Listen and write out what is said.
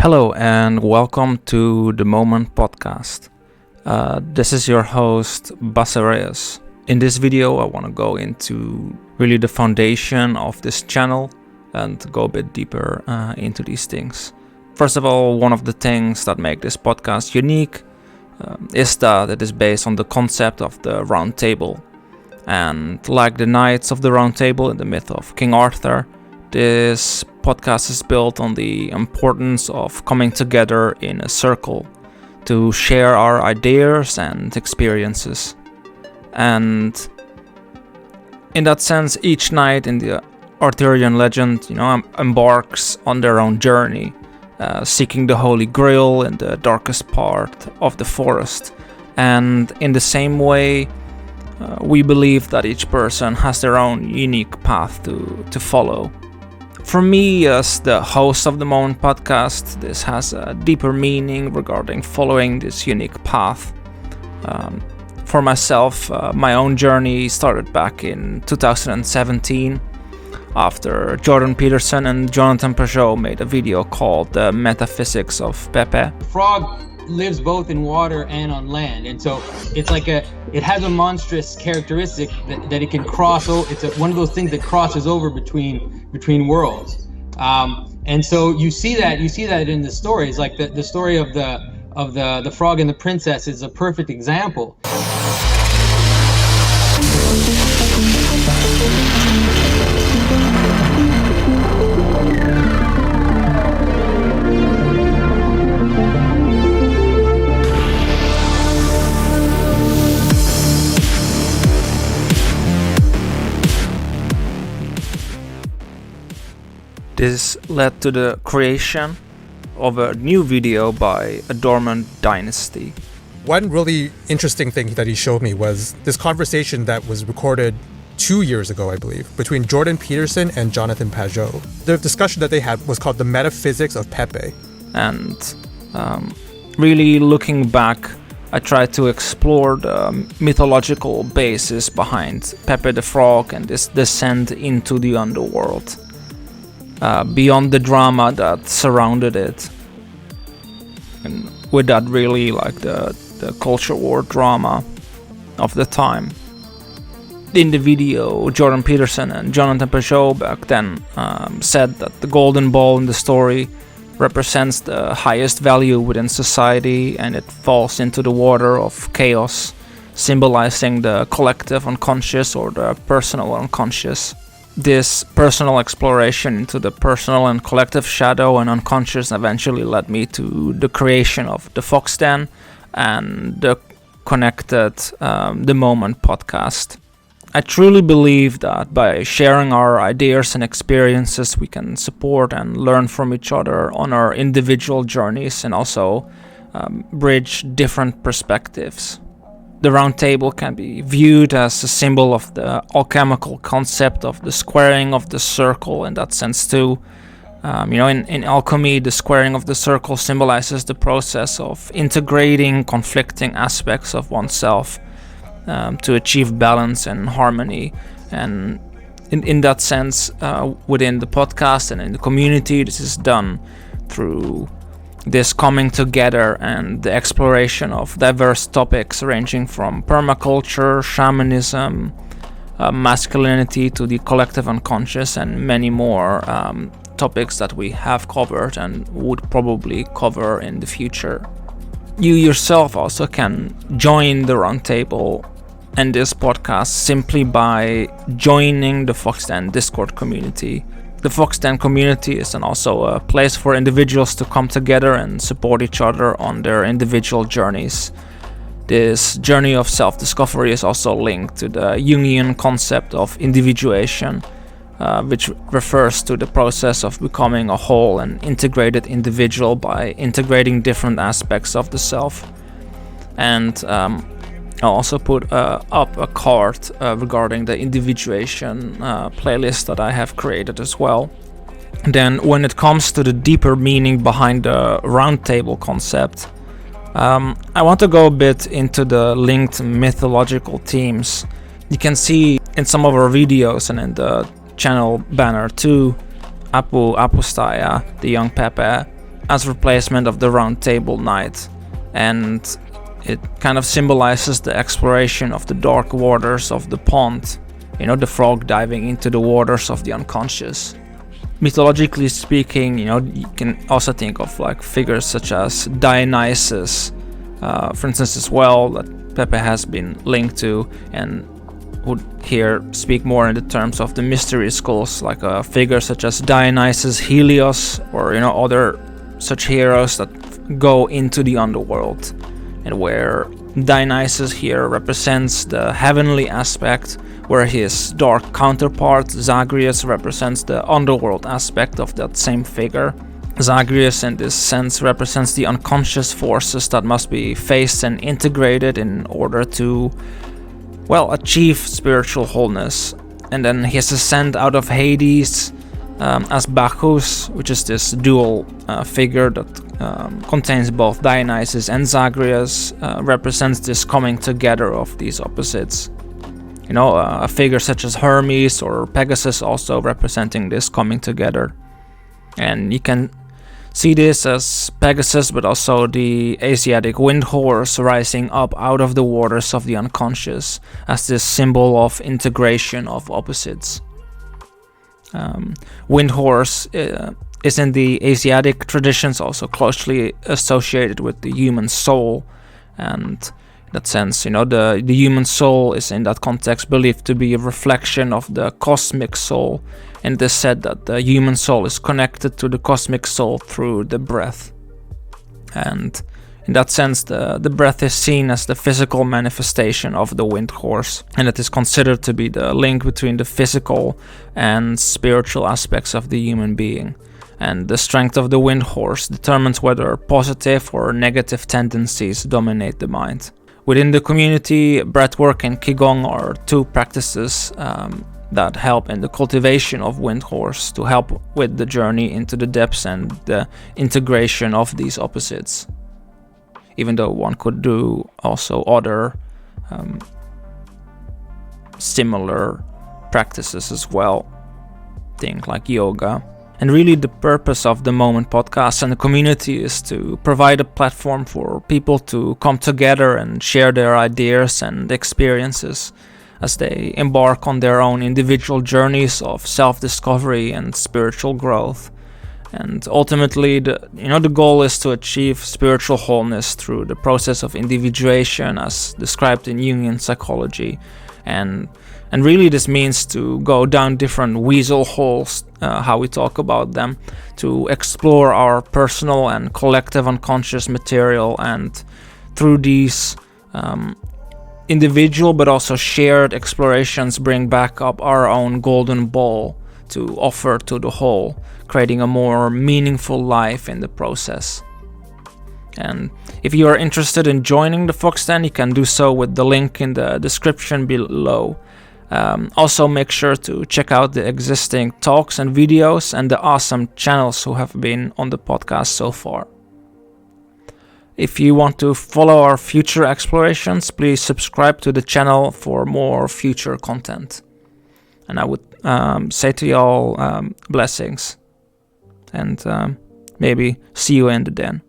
Hello and welcome to the Moment podcast. This is your host Basareas. In this video I want to go into really the foundation of this channel and go a bit deeper into these things. First of all, one of the things that make this podcast unique is that it is based on the concept of the round table. And like the Knights of the Round Table in the myth of King Arthur, this podcast is built on the importance of coming together in a circle to share our ideas and experiences. And in that sense, each knight in the Arthurian legend, embarks on their own journey, seeking the Holy Grail in the darkest part of the forest. And in the same way, we believe that each person has their own unique path to follow. For me, as the host of the Moment podcast, this has a deeper meaning regarding following this unique path. For myself, my own journey started back in 2017 after Jordan Peterson and Jonathan Pageau made a video called The Metaphysics of Pepe. Frog lives both in water and on land, and so it's like it has a monstrous characteristic that it can cross over. It's one of those things that crosses over between worlds, and so you see that in the stories. Like the story of the frog and the princess is a perfect example. This led to the creation of a new video by a dormant dynasty. One really interesting thing that he showed me was this conversation that was recorded 2 years ago, I believe, between Jordan Peterson and Jonathan Pageau. The discussion that they had was called the Metaphysics of Pepe. And really looking back, I tried to explore the mythological basis behind Pepe the Frog and this descent into the underworld. Beyond the drama that surrounded it, and with that really like the culture war drama of the time. In the video, Jordan Peterson and Jonathan Pageau back then said that the golden ball in the story represents the highest value within society, and it falls into the water of chaos, symbolizing the collective unconscious or the personal unconscious. This personal exploration into the personal and collective shadow and unconscious eventually led me to the creation of the Fox Den and the connected The Moment podcast. I truly believe that by sharing our ideas and experiences, we can support and learn from each other on our individual journeys and also bridge different perspectives. The round table can be viewed as a symbol of the alchemical concept of the squaring of the circle in that sense too. In alchemy, the squaring of the circle symbolizes the process of integrating conflicting aspects of oneself to achieve balance and harmony. And in that sense, within the podcast and in the community, this is done through this coming together and the exploration of diverse topics ranging from permaculture, shamanism, masculinity to the collective unconscious, and many more topics that we have covered and would probably cover in the future. You yourself also can join the roundtable and this podcast simply by joining the Fox Den Discord community. The Fox Den community is also a place for individuals to come together and support each other on their individual journeys. This journey of self-discovery is also linked to the Jungian concept of individuation, which refers to the process of becoming a whole and integrated individual by integrating different aspects of the self. And I'll also put up a card regarding the individuation playlist that I have created as well. Then when it comes to the deeper meaning behind the roundtable concept, I want to go a bit into the linked mythological themes. You can see in some of our videos and in the channel banner too, Apostaya, the young Pepe, as replacement of the round table knight, and it kind of symbolizes the exploration of the dark waters of the pond, the frog diving into the waters of the unconscious. Mythologically speaking, you can also think of like figures such as Dionysus, for instance, as well, that Pepe has been linked to, and would here speak more in the terms of the mystery schools, like a figure such as Dionysus, Helios, or other such heroes that go into the underworld, and where Dionysus here represents the heavenly aspect, where his dark counterpart Zagreus represents the underworld aspect of that same figure. Zagreus in this sense represents the unconscious forces that must be faced and integrated in order to achieve spiritual wholeness. And then his ascent out of Hades as Bacchus, which is this dual figure that contains both Dionysus and Zagreus, represents this coming together of these opposites. A figure such as Hermes or Pegasus also representing this coming together. And you can see this as Pegasus, but also the Asiatic wind horse rising up out of the waters of the unconscious as this symbol of integration of opposites. Wind horse is in the Asiatic traditions also closely associated with the human soul, and in that sense, the human soul is in that context believed to be a reflection of the cosmic soul, and it is said that the human soul is connected to the cosmic soul through the breath. And in that sense, the breath is seen as the physical manifestation of the wind horse, and it is considered to be the link between the physical and spiritual aspects of the human being. And the strength of the wind horse determines whether positive or negative tendencies dominate the mind. Within the community, breathwork and qigong are two practices that help in the cultivation of wind horse to help with the journey into the depths and the integration of these opposites. Even though one could do also other similar practices as well, things like yoga. And really the purpose of the Moment podcast and the community is to provide a platform for people to come together and share their ideas and experiences as they embark on their own individual journeys of self-discovery and spiritual growth. And ultimately, the goal is to achieve spiritual wholeness through the process of individuation as described in Jungian psychology. And really this means to go down different weasel holes, how we talk about them, to explore our personal and collective unconscious material, and through these individual but also shared explorations bring back up our own golden ball to offer to the whole, creating a more meaningful life in the process. And if you are interested in joining the Fox Den, you can do so with the link in the description below. Also make sure to check out the existing talks and videos and the awesome channels who have been on the podcast so far. If you want to follow our future explorations, please subscribe to the channel for more future content. And I would say to y'all, blessings, and maybe see you in the den.